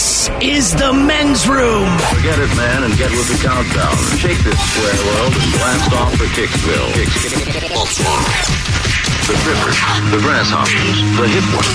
This is the men's room. Forget it, man, and get with the countdown. Shake this square world and blast off for Kicksville. The Rippers, the Grasshoppers, the Hip Ones,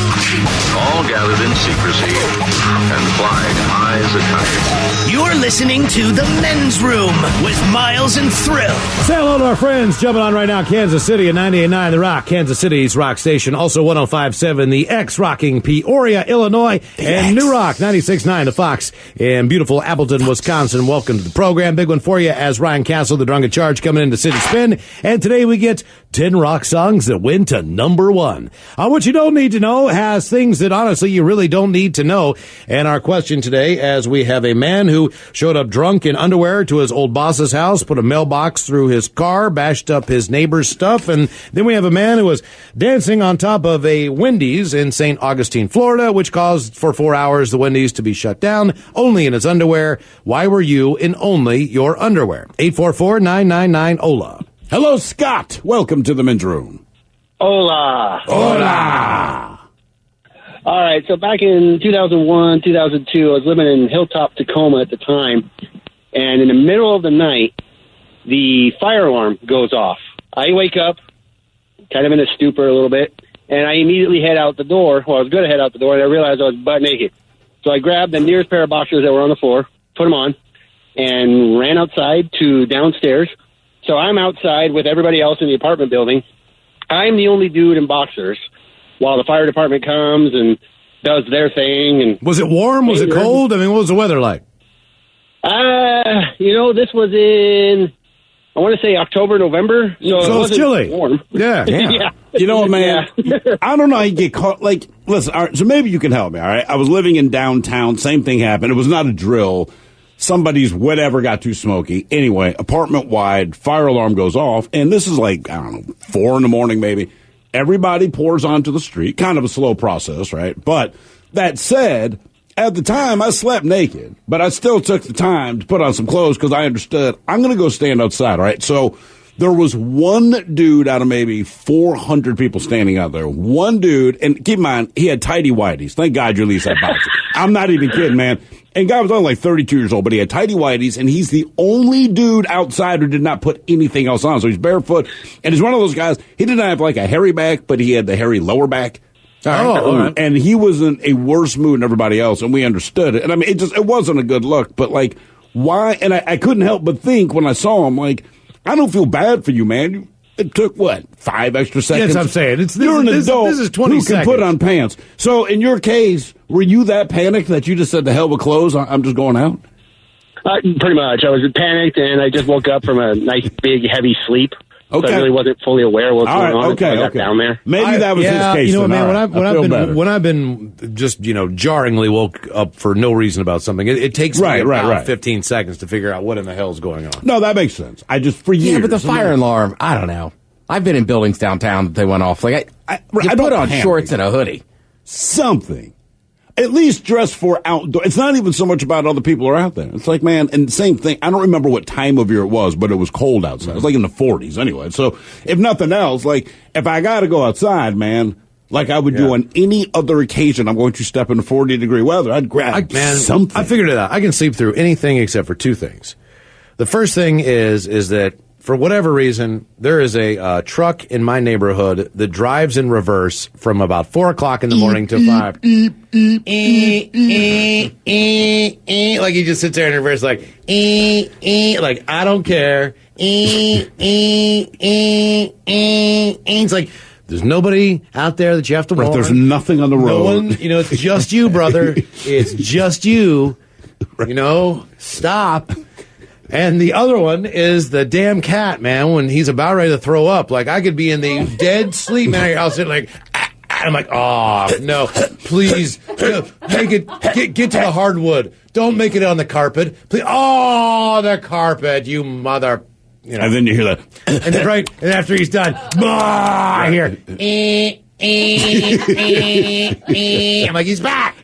all gathered in secrecy and flying high as a kite. You're listening to the men's room with Miles and Thrill. Say hello to our friends jumping on right now. Kansas City at 98.9 The Rock, Kansas City's rock station. Also 105.7 The X, rocking Peoria, Illinois, and New Rock 96.9 The Fox in beautiful Appleton, Wisconsin. Welcome to the program. Big one for you as Ryan Castle, the drunk in charge, coming into City Spin. And today we get 10 rock songs that win to number one. What you don't need to know has things that honestly you really don't need to know. And our question today, as we have a man who showed up drunk in underwear to his old boss's house, put a mailbox through his car, bashed up his neighbor's stuff, and then we have a man who was dancing on top of a Wendy's in St. Augustine, Florida, which caused for 4 hours the Wendy's to be shut down, only in his underwear. Why were you in only your underwear? 844-999-OLA. Hello, Scott. Welcome to the men's room. Hola. Hola. All right, so back in 2001, 2002, I was living in Hilltop, Tacoma at the time, and in the middle of the night, the fire alarm goes off. I wake up, kind of in a stupor a little bit, and I immediately head out the door. Well, I was going to head out the door, and I realized I was butt naked. So I grabbed the nearest pair of boxers that were on the floor, put them on, and ran outside to downstairs. So I'm outside with everybody else in the apartment building. I'm the only dude in boxers while the fire department comes and does their thing. And was it warm? Was it cold? I mean, what was the weather like? This was in, I want to say October, November. So it's chilly. Warm. Yeah. Yeah. You know what, man? Yeah. I don't know how you get caught. Like, listen, all right, so maybe you can help me, all right? I was living in downtown. Same thing happened. It was not a drill. Somebody's whatever got too smoky. Anyway, apartment-wide, fire alarm goes off, and this is like, I don't know, 4 in the morning maybe. Everybody pours onto the street. Kind of a slow process, right? But that said, at the time, I slept naked, but I still took the time to put on some clothes because I understood I'm going to go stand outside, all right? So there was one dude out of maybe 400 people standing out there. One dude, and keep in mind, he had tighty whities. Thank God you at least had boxers. I'm not even kidding, man. And guy was only like 32 years old, but he had tighty whities, and he's the only dude outside who did not put anything else on. So he's barefoot, and he's one of those guys. He did not have like a hairy back, but he had the hairy lower back. All right. And he was in a worse mood than everybody else, and we understood it. And I mean, it wasn't a good look, but like, why? And I couldn't help but think when I saw him, like, I don't feel bad for you, man. It took, 5 extra seconds? Yes, I'm saying. You're an adult this is 20 who seconds. can put on pants. So in your case, were you that panicked that you just said, the hell with clothes, I'm just going out? Pretty much. I was panicked, and I just woke up from a nice, big, heavy sleep. Okay. So I really wasn't fully aware of what's going on until I got Okay. down there. Maybe that was his case. You know, man, right. when I've been just, jarringly woke up for no reason about something, it takes me about 15 seconds to figure out what in the hell's going on. No, that makes sense. I just, for years. Yeah, but the fire alarm, I don't know. I've been in buildings downtown that they went off. Like, I put on shorts and a hoodie. Something. At least dress for outdoor. It's not even so much about other people are out there. It's like, man, and same thing. I don't remember what time of year it was, but it was cold outside. It was like in the 40s anyway. So if nothing else, like if I got to go outside, man, like I would do on any other occasion, I'm going to step in 40-degree weather. I'd grab something. I figured it out. I can sleep through anything except for two things. The first thing is that for whatever reason, there is a truck in my neighborhood that drives in reverse from about 4 o'clock in the morning to 5. Like he just sits there in reverse, like, like, I don't care. It's like, there's nobody out there that you have to warn. There's nothing on the road. No one, it's just you, brother. It's just you. Stop. And the other one is the damn cat, man, when he's about ready to throw up. Like, I could be in the dead sleep, man. I'll sit like, I'm like, oh, no, please, make it, get to the hardwood. Don't make it on the carpet. Please. Oh, the carpet, you mother. And then you hear that. And then, right, and after he's done, I hear, I'm like, he's back.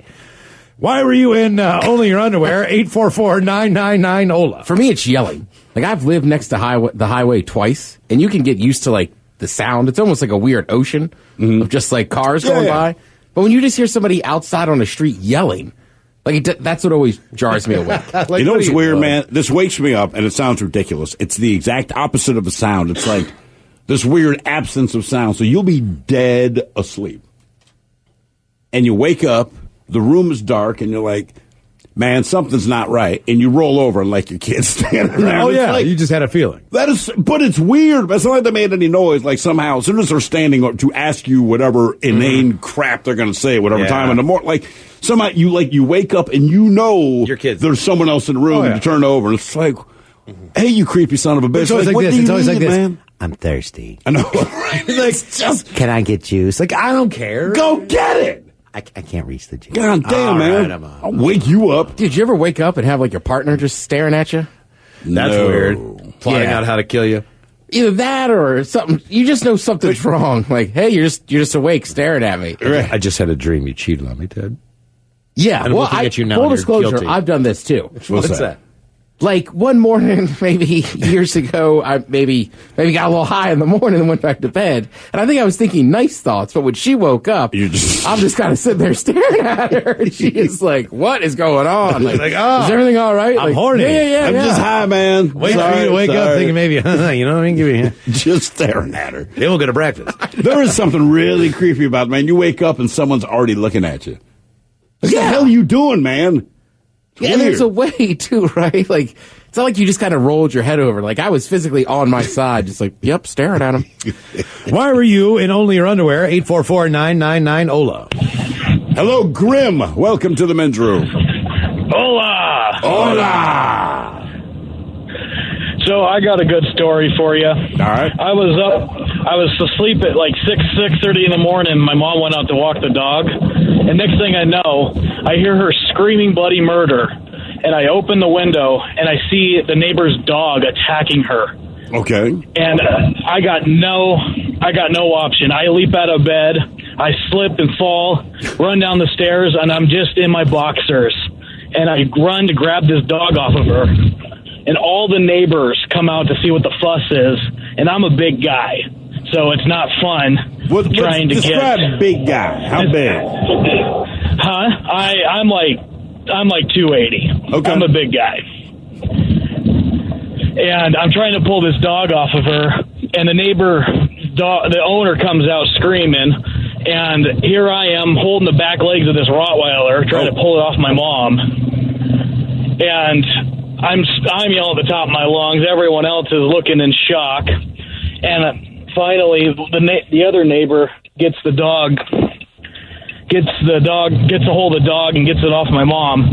Why were you in only your underwear? 844-999-OLA. For me, it's yelling. Like, I've lived next to the highway twice, and you can get used to, like, the sound. It's almost like a weird ocean of just, like, cars going by. But when you just hear somebody outside on the street yelling, Like, that's what always jars me awake. Like, you know what what's do weird, man? This wakes me up, and it sounds ridiculous. It's the exact opposite of a sound. It's like this weird absence of sound. So you'll be dead asleep. And you wake up, the room is dark, and you're like, man, something's not right. And you roll over and like your kid's standing there. Oh, It's yeah. like, You just had a feeling. that is, but it's weird. It's not like they made any noise. Like somehow, as soon as they're standing up to ask you whatever inane crap they're going to say, whatever Yeah. time in the morning, like somehow you wake up and you know Your kid's there's someone else in the room. Oh, yeah. And you turn over and it's like, hey, you creepy son of a bitch. It's always like what this. do you It's always need, like this. man? I'm thirsty. I know. Right? Like, just Can I get juice? Like, I don't care. go get it. I can't reach the juice. God damn, All man. right, I'm on. I'll wake you up. Did you ever wake up and have, like, your partner just staring at you? That's No. weird. Plotting Yeah. out how to kill you. Either that or something. You just know something's wrong. Like, hey, you're just awake staring at me. I just had a dream you cheated on me, Ted. Yeah, I'm looking at you now full and you're disclosure, guilty. I've done this too. What's that? Like one morning, maybe years ago, I maybe got a little high in the morning and went back to bed. And I think I was thinking nice thoughts, but when she woke up, You just- I'm just kind of sitting there staring at her. And she is like, "What is going on? Like, oh, is everything all right?" I'm Like, horny. Yeah. I'm just high, man. Wait for you to wake up thinking maybe, you know what I mean? Give me, Just staring at her. then we'll go to breakfast. There is something really creepy about it, man. You wake up and someone's already looking at you. What the hell are you doing, man? It's Yeah, weird. there's a way too, right? Like, it's not like you just kind of rolled your head over. Like, I was physically on my side, just like, yep, staring at him. Why were you in only your underwear? 844-999-OLA. Hello, Grim. Welcome to the men's room. Hola! Hola. So I got a good story for you. All right. I was asleep at like 6:30 in the morning. My mom went out to walk the dog. And next thing I know, I hear her screaming bloody murder. And I open the window and I see the neighbor's dog attacking her. Okay. And I got no option. I leap out of bed, I slip and fall, run down the stairs, and I'm just in my boxers. And I run to grab this dog off of her. And all the neighbors come out to see what the fuss is. And I'm a big guy, so it's not fun trying to describe get. big guy. How big? Huh? I'm like 280. Okay. I'm a big guy. And I'm trying to pull this dog off of her, and the neighbor dog, the owner comes out screaming, and here I am holding the back legs of this Rottweiler, trying to pull it off my mom. And I'm yelling at the top of my lungs. Everyone else is looking in shock. And finally, the other neighbor gets a hold of the dog and gets it off my mom.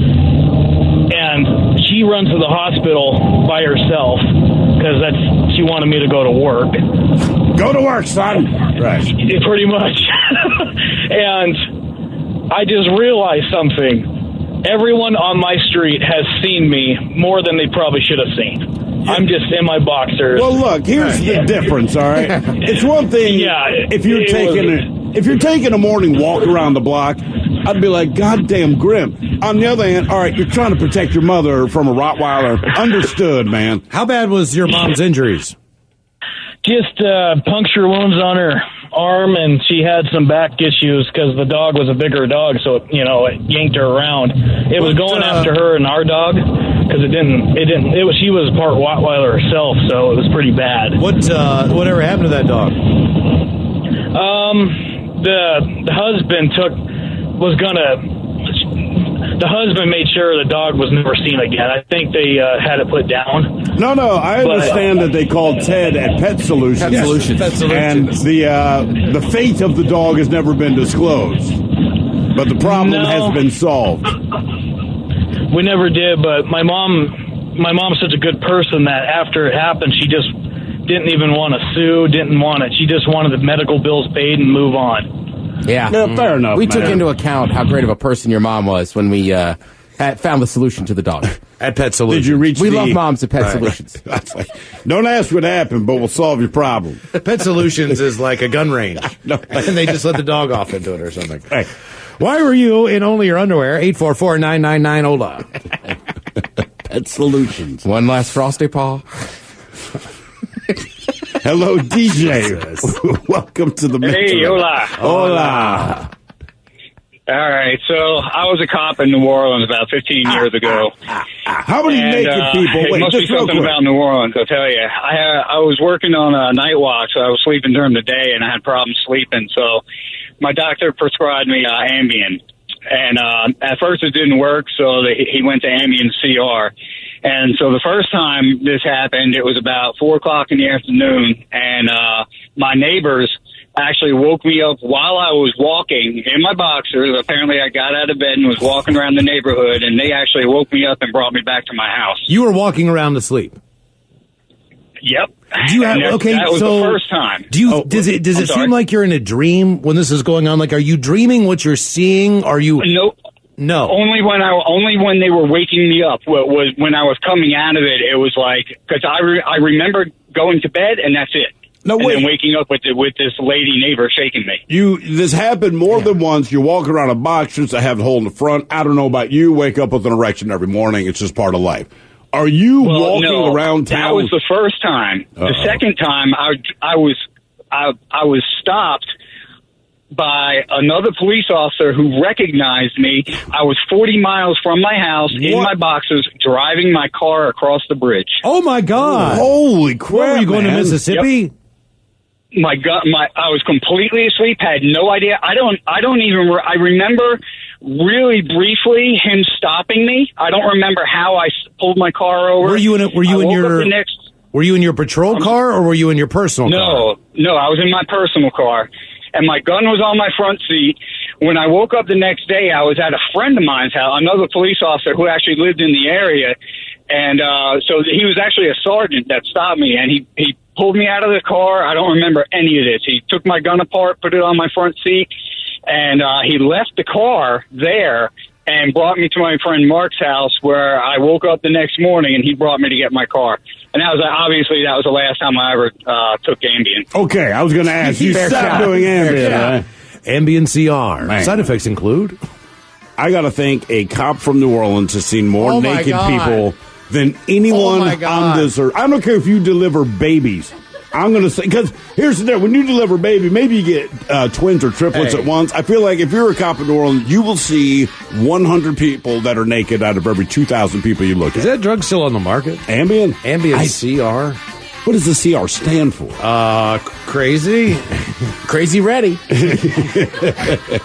And she runs to the hospital by herself because she wanted me to go to work. Go to work, son. Right. Pretty much. And I just realized something. Everyone on my street has seen me more than they probably should have seen. I'm just in my boxers. Well, look, here's the difference, all right? It's one thing if you're taking a morning walk around the block, I'd be like, goddamn Grim. On the other hand, all right, you're trying to protect your mother from a Rottweiler. Understood, man. How bad was your mom's injuries? Just puncture wounds on her arm, and she had some back issues because the dog was a bigger dog, so it yanked her around. It was going after her and our dog because she was part Rottweiler herself, so it was pretty bad. Whatever happened to that dog? The husband the husband made sure the dog was never seen again. I think they had it put down. No, I understand that they called Ted at Pet Solutions. Pet Solutions. And the fate of the dog has never been disclosed. But the problem has been solved. We never did, but my mom's such a good person that after it happened, she just didn't even want to sue, didn't want it. She just wanted the medical bills paid and move on. Yeah. Fair enough. We took man. into account how great of a person your mom was when we found the solution to the dog. At Pet Solutions. Did you reach We the... love moms at Pet Solutions. Don't ask what happened, but we'll solve your problem. Pet Solutions is like a gun range. No. And they just let the dog off into it or something. Hey. Why were you in only your underwear? 844-999-OLA. Pet Solutions. One last frosty paw. Hello, DJ. Welcome to the Hey, Metro. hola. Hola. All right, so I was a cop in New Orleans about 15 years ago. How many naked people? It Wait, must be just real something quick. about New Orleans, I'll tell you. I was working on a night watch, so I was sleeping during the day, and I had problems sleeping. So my doctor prescribed me Ambien. And at first it didn't work, so he went to Ambien CR. And so the first time this happened, it was about 4 o'clock in the afternoon, and my neighbors actually woke me up while I was walking in my boxers. Apparently I got out of bed and was walking around the neighborhood, and they actually woke me up and brought me back to my house. You were walking around to sleep. Yep. Do you have, okay, that was so the first time. Does it I'm sorry? seem like you're in a dream when this is going on? Like, are you dreaming what you're seeing? Are you? No. Only when they were waking me up was when I was coming out of it. It was like, because I remember going to bed and that's it. No, and wait. then waking up with this lady neighbor shaking me. This happened more than once. You walk around a boxers that have a hole in the front. I don't know about you. Wake up with an erection every morning. It's just part of life. Are you walking around town? That was the first time. The second time, I was stopped by another police officer who recognized me. I was 40 miles from my house in my boxers, driving my car across the bridge. Oh my God! Holy crap! Where were you going to Mississippi? Yep. I was completely asleep. Had no idea. I remember really briefly him stopping me. I don't remember how I pulled my car over. Were you in your patrol car or were you in your personal car? No, I was in my personal car, and my gun was on my front seat. When I woke up the next day, I was at a friend of mine's house, another police officer who actually lived in the area, and so he was actually a sergeant that stopped me, and he pulled me out of the car. I don't remember any of this. He took my gun apart, put it on my front seat, and he left the car there and brought me to my friend Mark's house, where I woke up the next morning, and he brought me to get my car. And that was the last time I ever took Ambien. Okay, I was going to ask. You stopped doing Ambien, right? Ambien CR. Man. Side effects include? I got to think a cop from New Orleans has seen more my naked God. people than anyone my God. on this earth. I don't care if you deliver babies. I'm going to say, because here's the deal. When you deliver a baby, maybe you get twins or triplets at once. I feel like if you're a cop in New Orleans, you will see 100 people that are naked out of every 2,000 people you look at. Is that drug still on the market? Ambien? Ambien CR? What does the CR stand for? Crazy? Crazy ready.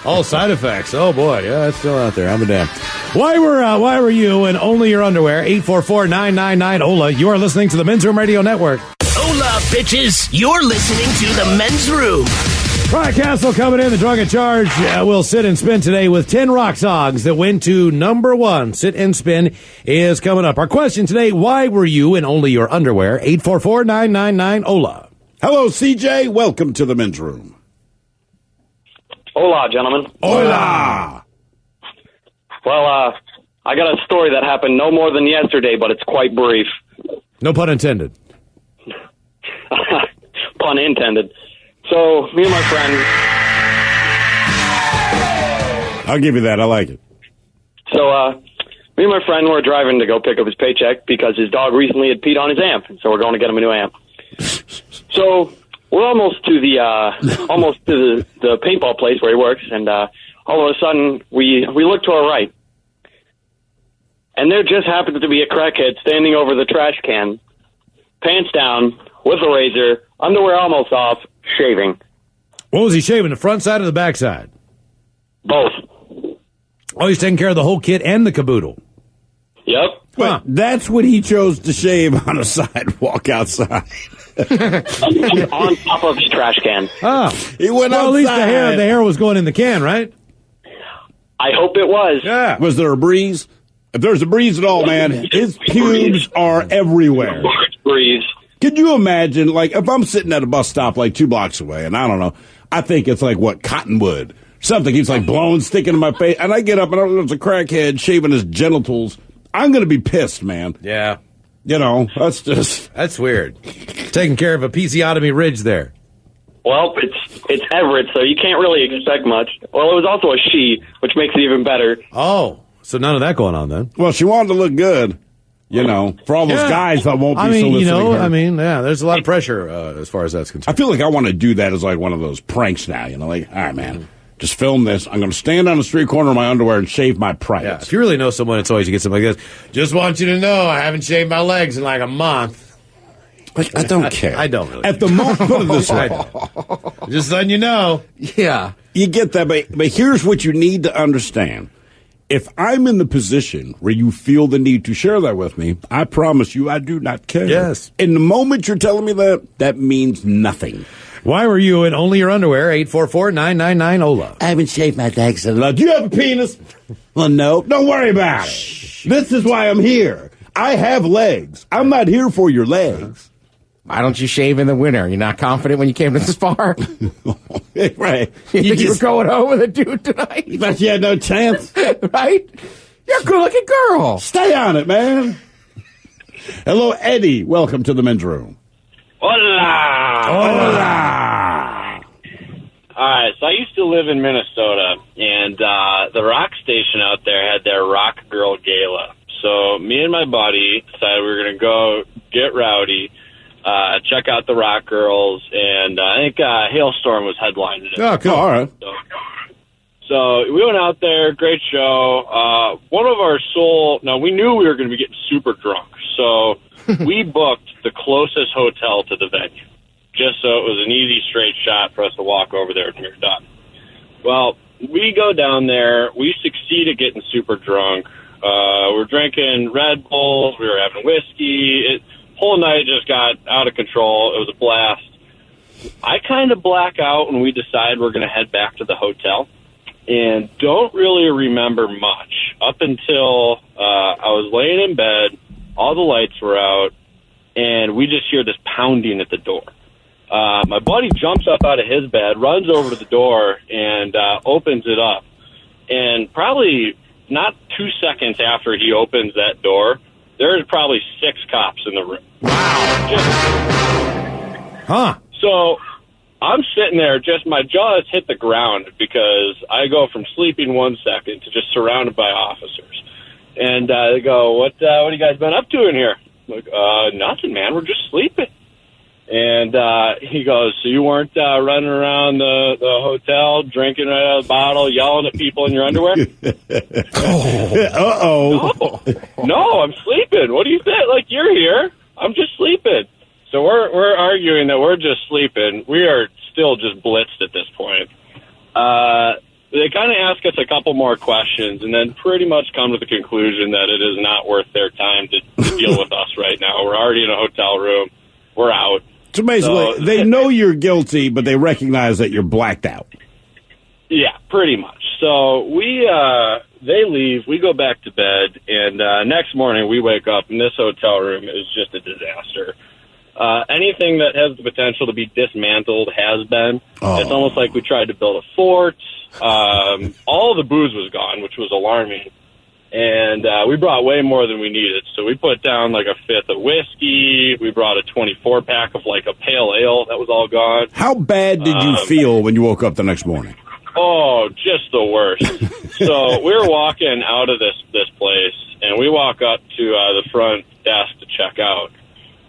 All side effects. Oh boy, yeah, it's still out there. I'm a damn. Why were you in only your underwear? 844-999-OLA. You are listening to the Men's Room Radio Network. Hola, bitches. You're listening to the Men's Room. Ryan Castle coming in. The Drunk at Charge will sit and spin today with 10 rock songs that went to number one. Sit and spin is coming up. Our question today, why were you in only your underwear? 844-999-OLA. Hello, CJ. Welcome to the Men's Room. Hola, gentlemen. Hola. Well, I got a story that happened no more than yesterday, but it's quite brief. No pun intended. Pun intended. So, me and my friend... I'll give you that. I like it. So, me and my friend were driving to go pick up his paycheck because his dog recently had peed on his amp, so we're going to get him a new amp. So, we're almost to the paintball place where he works, and all of a sudden, we look to our right. And there just happens to be a crackhead standing over the trash can, pants down, with a razor, underwear almost off, shaving. What was he shaving, the front side or the back side? Both. Oh, he's taking care of the whole kit and the caboodle. Yep. Huh. That's what he chose to shave on a sidewalk outside. On top of his trash can. Oh. He went Well, at least outside. the hair was going in the can, right? I hope it was. Yeah. Was there a breeze? If there's a breeze at all, man, his pubes are everywhere. Breeze. Could you imagine, like, if I'm sitting at a bus stop like 2 blocks away, and I don't know, I think it's like, what, cottonwood? Something keeps, like, blowing, sticking in my face, and I get up, and there's a crackhead shaving his genitals. I'm going to be pissed, man. Yeah. You know, that's weird. Taking care of a episiotomy ridge there. Well, it's Everett, so you can't really expect much. Well, it was also a she, which makes it even better. Oh, so none of that going on then. Well, she wanted to look good. You know, for all those guys that won't be soliciting her. There's a lot of pressure as far as that's concerned. I feel like I want to do that as like one of those pranks now. You know, like, all right, man, Just film this. I'm going to stand on the street corner in my underwear and shave my privates. Yeah, if you really know someone, it's always you get something like this. Just want you to know I haven't shaved my legs in like a month. Like, I don't care. I don't really At the moment, put it this way. Just letting you know. Yeah. You get that, but here's what you need to understand. If I'm in the position where you feel the need to share that with me, I promise you I do not care. Yes. In the moment you're telling me that means nothing. Why were you in only your underwear? 844-999-OLA. I haven't shaved my legs in a lot. Do you have a penis? Well, no. Don't worry about it. This is why I'm here. I have legs. I'm not here for your legs. Why don't you shave in the winter? You're not confident when you came to this bar? Right. You think you were going home with a dude tonight? But you had no chance. Right? You're a good-looking girl. Stay on it, man. Hello, Eddie. Welcome to the men's room. Hola! Hola! All right, so I used to live in Minnesota, and the rock station out there had their Rock Girl Gala. So me and my buddy decided we were going to go get rowdy, check out the Rock Girls, and I think Hailstorm was headlining it. Oh, cool. All right. So we went out there, great show. One of our now we knew we were going to be getting super drunk, so we booked the closest hotel to the venue, just so it was an easy straight shot for us to walk over there when we were done. Well, we go down there, we succeed at getting super drunk. We're drinking Red Bulls, we were having whiskey. Whole night just got out of control. It was a blast. I kind of black out when we decide we're going to head back to the hotel, and don't really remember much up until I was laying in bed, all the lights were out, and we just hear this pounding at the door. My buddy jumps up out of his bed, runs over to the door, and opens it up. And probably not 2 seconds after he opens that door, there's probably 6 cops in the room. Wow. Huh. So I'm sitting there, just my jaw has hit the ground because I go from sleeping 1 second to just surrounded by officers. And they go, what have you guys been up to in here? I'm like, nothing, man. We're just sleeping. And he goes, so you weren't running around the hotel, drinking right out of the bottle, yelling at people in your underwear? Uh-oh. No, I'm sleeping. What do you think? Like, you're here. I'm just sleeping. So we're arguing that we're just sleeping. We are still just blitzed at this point. They kind of ask us a couple more questions and then pretty much come to the conclusion that it is not worth their time to deal with us right now. We're already in a hotel room. We're out. So basically, they know you're guilty, but they recognize that you're blacked out. Yeah, pretty much. So they leave. We go back to bed, and next morning we wake up, and this hotel room is just a disaster. Anything that has the potential to be dismantled has been. Oh. It's almost like we tried to build a fort. All the booze was gone, which was alarming. And we brought way more than we needed. So we put down like a 5th of whiskey. We brought a 24-pack of like a pale ale. That was all gone. How bad did you feel when you woke up the next morning? Oh, just the worst. So we were walking out of this place, and we walk up to the front desk to check out.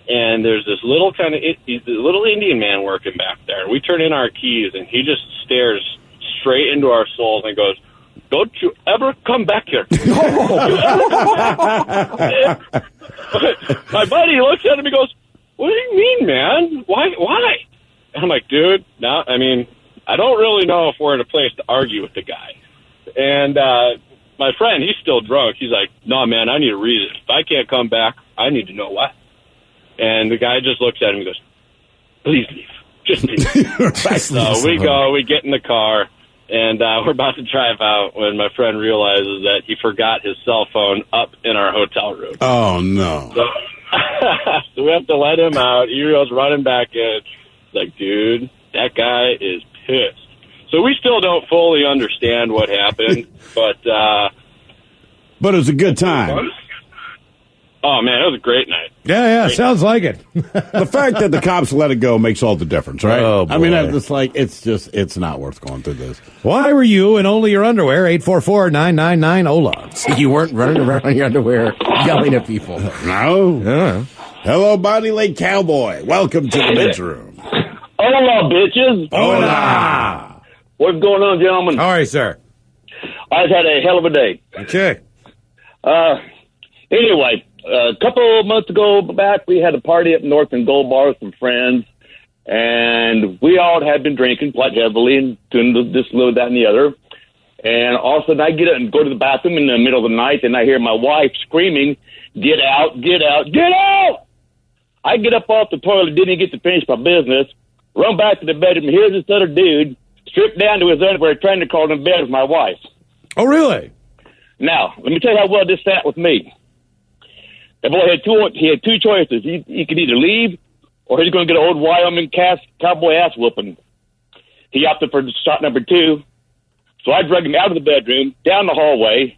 And there's this little little Indian man working back there. We turn in our keys, and he just stares straight into our souls and goes, "Don't you ever come back here." My buddy looks at him and goes, "What do you mean, man? Why? And I'm like, dude, no, I mean, I don't really know if we're in a place to argue with the guy. And my friend, he's still drunk. He's like, no, man, I need a reason. If I can't come back, I need to know why. And the guy just looks at him and goes, please leave. Just leave. So we go, we get in the car, and we're about to drive out when my friend realizes that he forgot his cell phone up in our hotel room. Oh, no. So we have to let him out. He goes running back in. It's like, dude, that guy is pissed. So we still don't fully understand what happened, but it was a good time. Oh, man, it was a great night. Yeah, great sounds night. Like it. The fact that the cops let it go makes all the difference, right? Oh, boy. I mean, it's like, it's not worth going through this. Why were you in only your underwear? 844-999-OLA. So you weren't running around in your underwear yelling at people. No. Yeah. Hello, Bonnie Lake Cowboy. Welcome to the men's room. Hola, bitches. Hola. What's going on, gentlemen? All right, sir. I've had a hell of a day. Okay. Anyway, a couple of months ago back, we had a party up north in Gold Bar with some friends, and we all had been drinking quite heavily and doing this, little, that, and the other. And all of a sudden, I get up and go to the bathroom in the middle of the night, and I hear my wife screaming, "Get out, get out, get out!" I get up off the toilet, didn't get to finish my business, run back to the bedroom, here's this other dude, stripped down to his underwear, trying to crawl in bed with my wife. Oh, really? Now, let me tell you how well this sat with me. The boy had two choices. He could either leave, or he's going to get an old Wyoming cowboy ass whooping. He opted for shot number 2. So I dragged him out of the bedroom, down the hallway,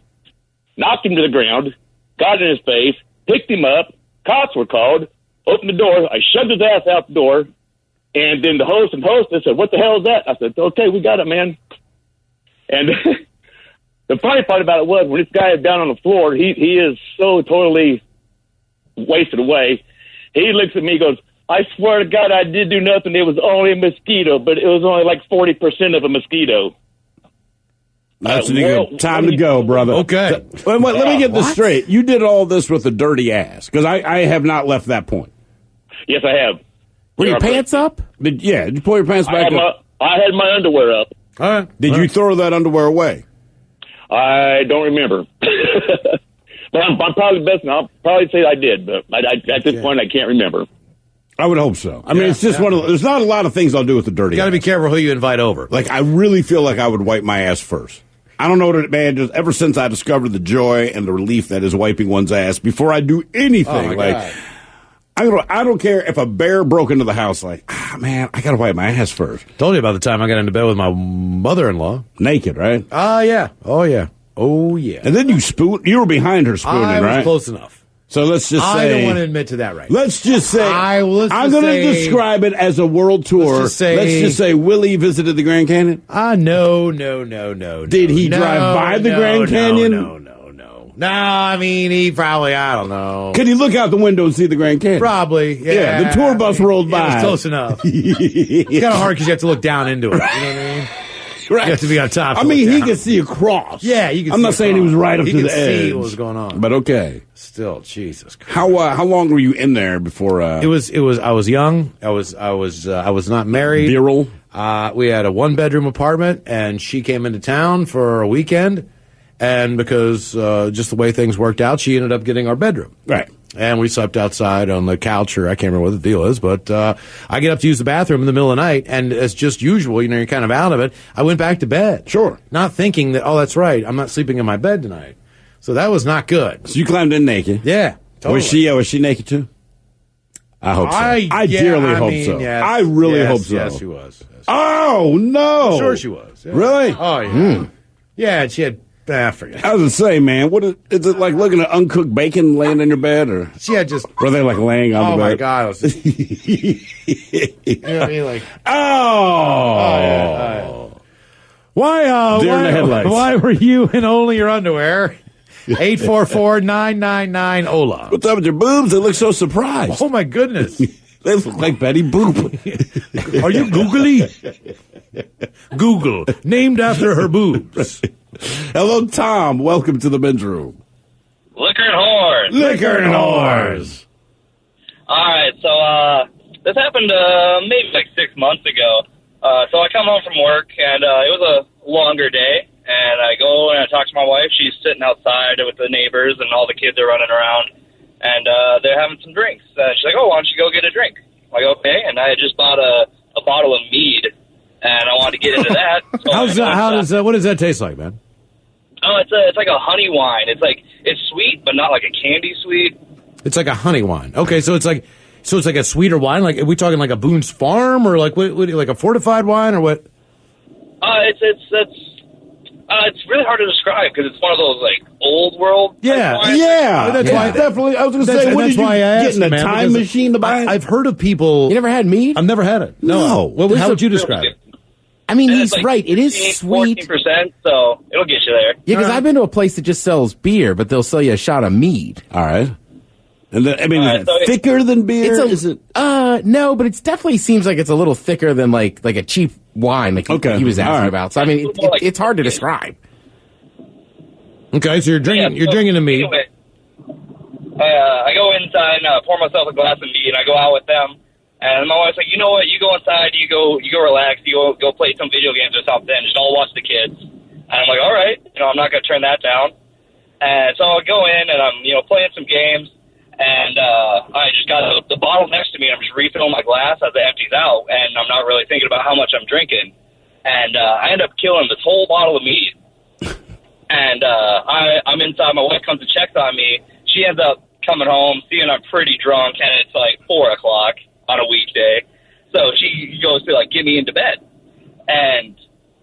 knocked him to the ground, got in his face, picked him up, cops were called, opened the door, I shoved his ass out the door, and then the host and hostess said, "What the hell is that?" I said, "Okay, we got it, man." And the funny part about it was, when this guy is down on the floor, he is so totally wasted away. He looks at me and goes, "I swear to God, I did do nothing. It was only a mosquito, but it was only like 40% of a mosquito." That's time to go, brother. Okay. Let me get this straight. You did all this with a dirty ass, because I have not left that point. Yes, I have. Were your pants up? Did you pull your pants back up? I had my underwear up. All right. Did you throw that underwear away? I don't remember. But I'm probably best. I'll probably say I did, but at this point, I can't remember. I would hope so. I mean, it's just one of there's not a lot of things I'll do with the dirty ass. You got to be careful who you invite over. Like, I really feel like I would wipe my ass first. I don't know what it, man. Just ever since I discovered the joy and the relief that is wiping one's ass before I do anything, God. I don't care if a bear broke into the house. Like, man, I got to wipe my ass first. Told you about the time I got into bed with my mother-in-law. Naked, right? Yeah. Oh, yeah. Oh, yeah. And then you were behind her spooning, I was right? close enough. So let's just say... I don't want to admit to that right now. Let's just say... I'm going to describe it as a world tour. Let's just say Willie visited the Grand Canyon? No. Did he drive by the Grand Canyon? No. No, I mean, he probably, I don't know. Could he look out the window and see the Grand Canyon? Probably, yeah. The tour bus rolled by. It was close enough. It's kind of hard because you have to look down into it. You know what I mean? Right. You have to be on top. I mean, he could see across. Yeah, you can. I'm not saying he was right up to the edge. See what was going on, but okay. Still, Jesus Christ. How long were you in there before? It was. I was young. I was not married. Virile. We had a 1-bedroom apartment, and she came into town for a weekend, and because just the way things worked out, she ended up getting our bedroom. Right. And we slept outside on the couch, or I can't remember what the deal is, but I get up to use the bathroom in the middle of the night, and as just usual, you're kind of out of it. I went back to bed. Sure. Not thinking that, that's right, I'm not sleeping in my bed tonight. So that was not good. So you climbed in naked? Yeah, totally. Was she naked too? I hope so. I dearly hope so. Yes, I really hope so. Yes, she was. Yes, oh, no. I'm sure she was. Yeah. Really? Oh, yeah. Yeah, and she had... forget. I was going to say, man, is it like looking at uncooked bacon laying in your bed? Or she had just... Were they like laying on the bed? Oh, my God. It was just, you know what I mean? Like... Oh. Why were you in only your underwear? 844-999-OLA. What's up with your boobs? They look so surprised. Oh, my goodness. They look like Betty Boop. Are you googly? Google. Named after her boobs. Hello, Tom. Welcome to the men's room. Liquor and whores. Liquor and whores. All right, so this happened maybe like 6 months ago. So I come home from work, and it was a longer day, and I go and I talk to my wife. She's sitting outside with the neighbors, and all the kids are running around, and they're having some drinks. She's like, "Oh, why don't you go get a drink?" I'm like, "Okay," and I had just bought a bottle of mead, and I wanted to get into that. So what does that taste like, man? Oh, it's like a honey wine. It's sweet, but not like a candy sweet. It's like a honey wine. Okay, so it's like a sweeter wine. Like, are we talking like a Boone's Farm, or like what like a fortified wine, or what? It's really hard to describe because it's one of those like old world. Yeah. That's why definitely. I was going to say, what did you get in a time machine to buy? I've heard of people. You never had mead? I've never had it. No. How would you describe it? I mean, he's right. It is sweet. 14%, so it'll get you there. Yeah, because I've been to a place that just sells beer, but they'll sell you a shot of mead. All right. And then, I mean, is it thicker than beer? Is it? No, but it definitely seems like it's a little thicker than like a cheap wine, like he was asking about. So I mean, it's hard to describe. Okay, so you're drinking a mead. Anyway, I go inside and pour myself a glass of mead, and I go out with them. And my wife's like, you know what? You go inside, you go relax, you go play some video games or something, just don't watch the kids. And I'm like, all right, I'm not gonna turn that down. And so I go in and I'm playing some games. And I just got the bottle next to me, and I'm just refilling my glass as it empties out, and I'm not really thinking about how much I'm drinking. And I end up killing this whole bottle of mead. And I'm inside. My wife comes and checks on me. She ends up coming home, seeing I'm pretty drunk, and it's like 4 o'clock on a weekday. So she goes to, get me into bed. And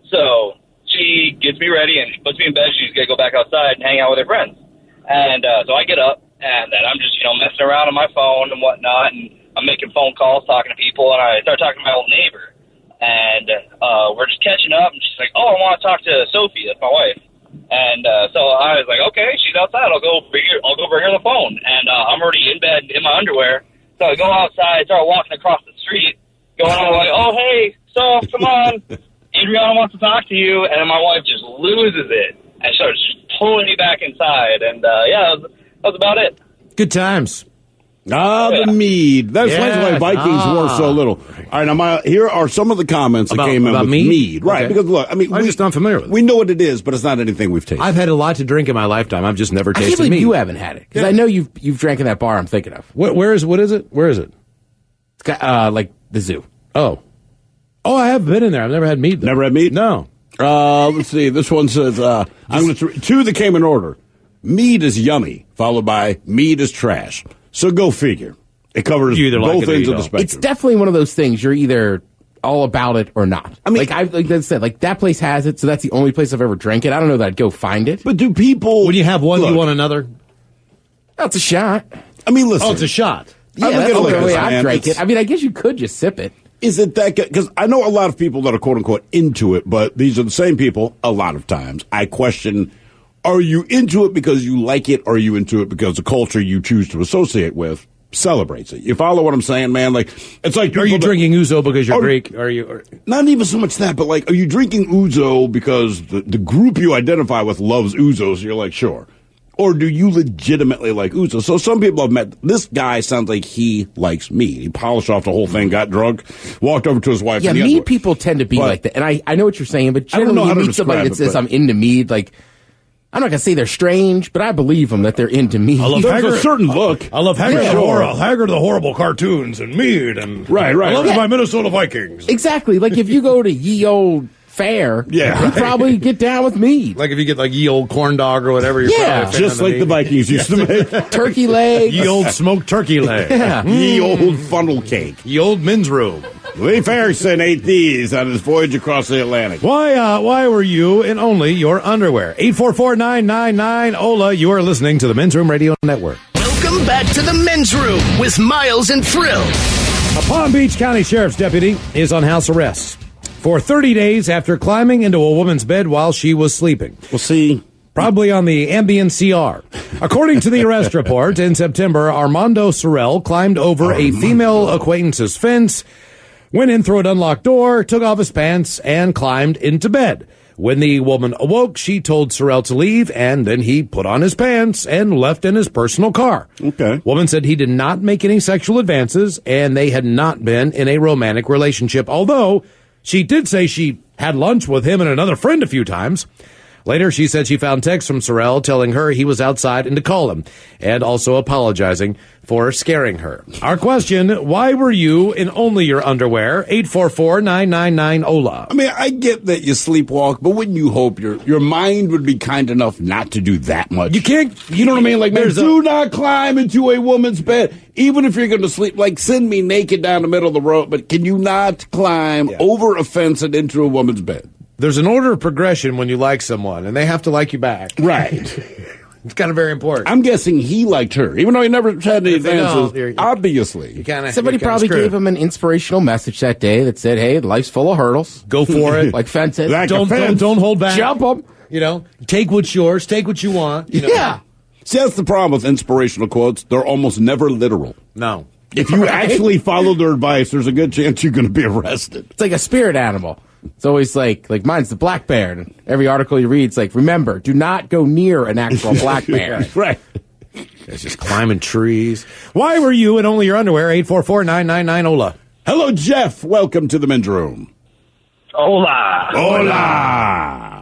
so she gets me ready, and she puts me in bed. She's going to go back outside and hang out with her friends. And so I get up. And then I'm just, messing around on my phone and whatnot, and I'm making phone calls, talking to people, and I start talking to my old neighbor. And we're just catching up, and she's like, oh, I want to talk to Sophie, that's my wife. And so I was like, okay, she's outside, I'll go over here on the phone. And I'm already in bed in my underwear. So I go outside, start walking across the street, going on like, oh, hey, Soph, come on. Adriana wants to talk to you. And then my wife just loses it and starts pulling me back inside. And, that's about it. Good times. The mead. That's why Vikings wore so little. All right, now here are some of the comments that came in with mead. Right, because look, I mean, I'm just unfamiliar with it. We know what it is, but it's not anything we've tasted. I've had a lot to drink in my lifetime. I've just never tasted mead. I can't believe you haven't had it, because I know you've drank in that bar I'm thinking of. What is it? Where is it? It's got, like the zoo. Oh, I have been in there. I've never had mead, though. Never had mead? No. Let's see. This one says, I'm going to two that came in order. Mead is yummy, followed by mead is trash. So go figure. It covers both ends of the spectrum. It's definitely one of those things. You're either all about it or not. I mean, like I said, that place has it, so that's the only place I've ever drank it. I don't know that I'd go find it. But do people... When you have one, you want another? That's a shot. I mean, listen. Oh, it's a shot. Yeah, that's the way I've drank it. I mean, I guess you could just sip it. Is it that good? Because I know a lot of people that are quote-unquote into it, but these are the same people a lot of times. I question... Are you into it because you like it, or are you into it because the culture you choose to associate with celebrates it? You follow what I'm saying, man? Like, it's like, are you drinking ouzo because you're Greek? Are you? Not even so much that, but like, are you drinking ouzo because the group you identify with loves ouzo? So you're like, sure. Or do you legitimately like ouzo? So some people have met. This guy sounds like he likes mead. He polished off the whole thing, got drunk, walked over to his wife. Yeah, mead people tend to be like that, and I know what you're saying, but generally you meet somebody that says I'm into mead, like. I'm not going to say they're strange, but I believe them that they're into mead. There's a certain look. I love Haggard, Haggard the horrible cartoons and mead. And right. I love my Minnesota Vikings. Exactly. Like if you go to ye old fair, you probably get down with mead. Like if you get like ye old corn dog or whatever. You're just like the Vikings used to make. Turkey leg. Ye old smoked turkey leg. Ye old funnel cake. Ye old men's room. Lee Ferguson ate these on his voyage across the Atlantic. Why were you in only your underwear? 844-999-OLA. You are listening to the Men's Room Radio Network. Welcome back to the Men's Room with Miles and Thrill. A Palm Beach County Sheriff's deputy is on house arrest for 30 days after climbing into a woman's bed while she was sleeping. We'll see. Probably on the Ambien CR. According to the arrest report, in September, Armando Sorrell climbed over a female acquaintance's fence, went in through an unlocked door, took off his pants, and climbed into bed. When the woman awoke, she told Sorrell to leave, and then he put on his pants and left in his personal car. Okay. Woman said he did not make any sexual advances, and they had not been in a romantic relationship, although she did say she had lunch with him and another friend a few times. Later, she said she found texts from Sorrell telling her he was outside and to call him, and also apologizing for scaring her. Our question, why were you in only your underwear? 844-999-OLA. I mean, I get that you sleepwalk, but wouldn't you hope your mind would be kind enough not to do that much? You can't, you know what I mean? Like, do not climb into a woman's bed. Even if you're going to sleep, like, send me naked down the middle of the road, but can you not climb over a fence and into a woman's bed? There's an order of progression when you like someone, and they have to like you back. Right. It's kind of very important. I'm guessing he liked her, even though he never had any advances. Obviously. Somebody probably gave him an inspirational message that day that said, hey, life's full of hurdles. Go for it. Like fences. Don't hold back. Jump them. You know, take what's yours. Take what you want. You know. Yeah. See, that's the problem with inspirational quotes. They're almost never literal. No. If you actually follow their advice, there's a good chance you're going to be arrested. It's like a spirit animal. It's always like mine's the black bear. And every article you read, it's like, remember, do not go near an actual black bear. Right. It's just climbing trees. Why were you in only your underwear? 844-999-OLA. Hello, Jeff. Welcome to the men's room. Hola. Hola.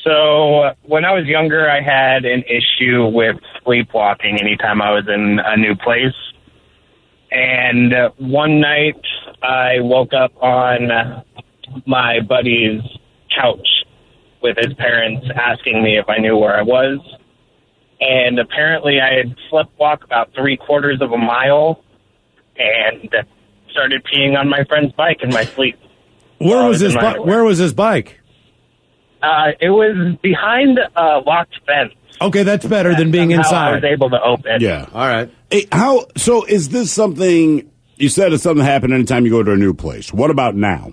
So when I was younger, I had an issue with sleepwalking anytime I was in a new place. And one night I woke up on my buddy's couch with his parents asking me if I knew where I was. And apparently I had sleptwalked about 3/4 of a mile and started peeing on my friend's bike in my sleep. Where was his bike? It was behind a locked fence. Okay, that's better than being Somehow inside. I was able to open. Yeah. All right. Hey, so is this something, you said it's something happen anytime you go to a new place. What about now?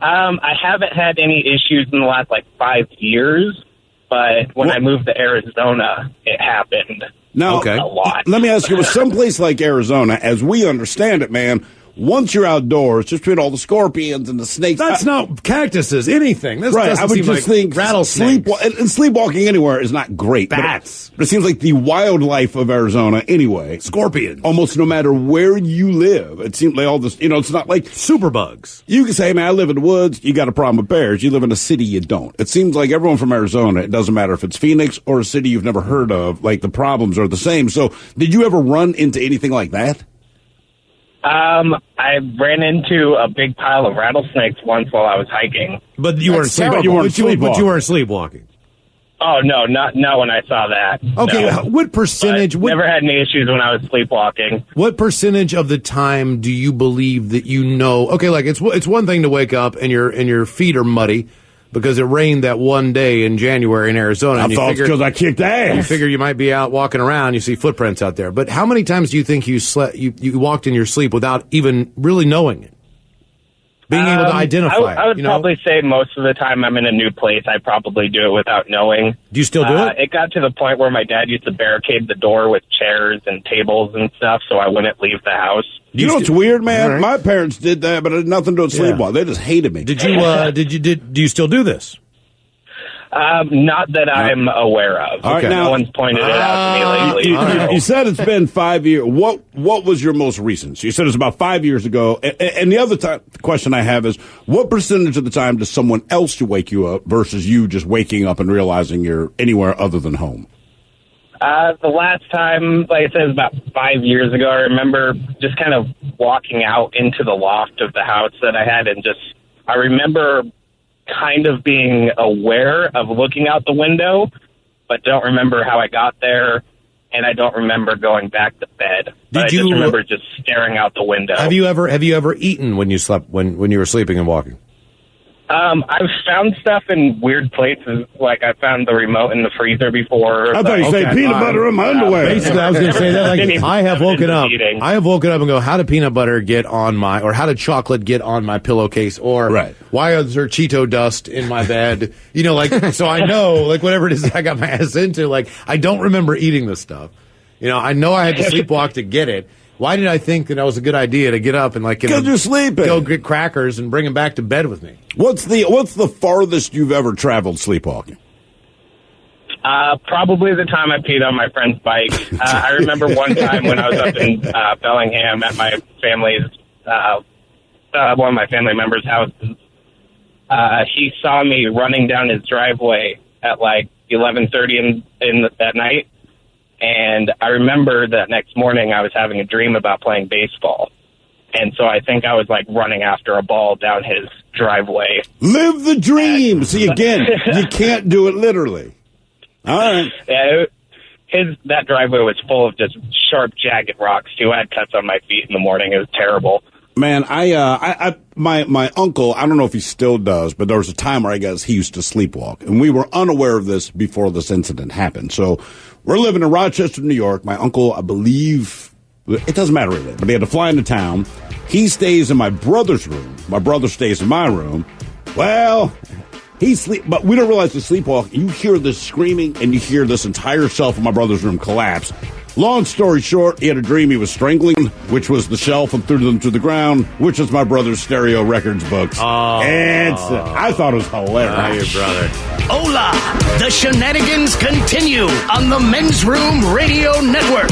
I haven't had any issues in the last, 5 years, but when I moved to Arizona, it happened Now, a lot. let me ask you, with some place like Arizona, as we understand it, man, once you're outdoors, just between all the scorpions and the snakes. That's not cactuses, anything. This Right, doesn't I would seem just like think rattlesnakes. and sleepwalking anywhere is not great. Bats. But it seems like the wildlife of Arizona anyway. Scorpions. Almost no matter where you live, it seems like all this, it's not like superbugs. You can say, man, I live in the woods, you got a problem with bears. You live in a city, you don't. It seems like everyone from Arizona, it doesn't matter if it's Phoenix or a city you've never heard of, like the problems are the same. So did you ever run into anything like that? I ran into a big pile of rattlesnakes once while I was hiking. But you weren't sleepwalking. But you weren't sleepwalking. Oh, no, not when I saw that. Okay, No. what percentage? Never had any issues when I was sleepwalking. What percentage of the time do you believe that you know? Okay, it's one thing to wake up and your feet are muddy because it rained that one day in January in Arizona. I thought it's because I kicked ass. You figure you might be out walking around, you see footprints out there. But how many times do you think you walked in your sleep without even really knowing it? Being able to identify it. I would probably say most of the time I'm in a new place, I probably do it without knowing. Do you still do it? It got to the point where my dad used to barricade the door with chairs and tables and stuff so I wouldn't leave the house. You know what's weird, man? Right. My parents did that, but it had nothing to do with sleepwalk. They just hated me. Did you? Do you still do this? Not that I'm aware of. All right, no now, one's pointed it out to me lately. You said it's been 5 years. What was your most recent? So you said it's about 5 years ago. And the other question I have is, what percentage of the time does someone else wake you up versus you just waking up and realizing you're anywhere other than home? The last time, like I said, it was about 5 years ago. I remember just kind of walking out into the loft of the house that I had and I remember kind of being aware of looking out the window, but don't remember how I got there, and I don't remember going back to bed. I just remember just staring out the window. Have you ever eaten when you slept when you were sleeping and walking? I've found stuff in weird places, like I found the remote in the freezer before. I thought you said peanut butter in my underwear. Basically, I was going to say that. Like, I have woken up and go, how did peanut butter get on or how did chocolate get on my pillowcase? Or why is there Cheeto dust in my bed? So I know, whatever it is I got my ass into, I don't remember eating this stuff. I know I had to sleepwalk to get it. Why did I think that was a good idea to get up and because you're sleeping, go get crackers and bring them back to bed with me? What's the farthest you've ever traveled sleepwalking? Probably the time I peed on my friend's bike. I remember one time when I was up in Bellingham at my family's, one of my family members' houses. He saw me running down his driveway at 11:30 at night. And I remember that next morning I was having a dream about playing baseball. And so I think I was like running after a ball down his driveway. Live the dream. See, again, you can't do it literally. All right. Yeah, that driveway was full of just sharp, jagged rocks too. I had cuts on my feet in the morning. It was terrible. Man, my uncle, I don't know if he still does, but there was a time where I guess he used to sleepwalk, and we were unaware of this before this incident happened. So we're living in Rochester, New York. My uncle, I believe, it doesn't matter really, but he had to fly into town. He stays in my brother's room. My brother stays in my room. Well, But we don't realize the sleepwalk. You hear this screaming, and you hear this entire shelf in my brother's room collapse. Long story short, he had a dream he was strangling, which was the shelf, and threw them to the ground, which is my brother's stereo records books. And I thought it was hilarious. Your brother. Hola! The shenanigans continue on the Men's Room Radio Network.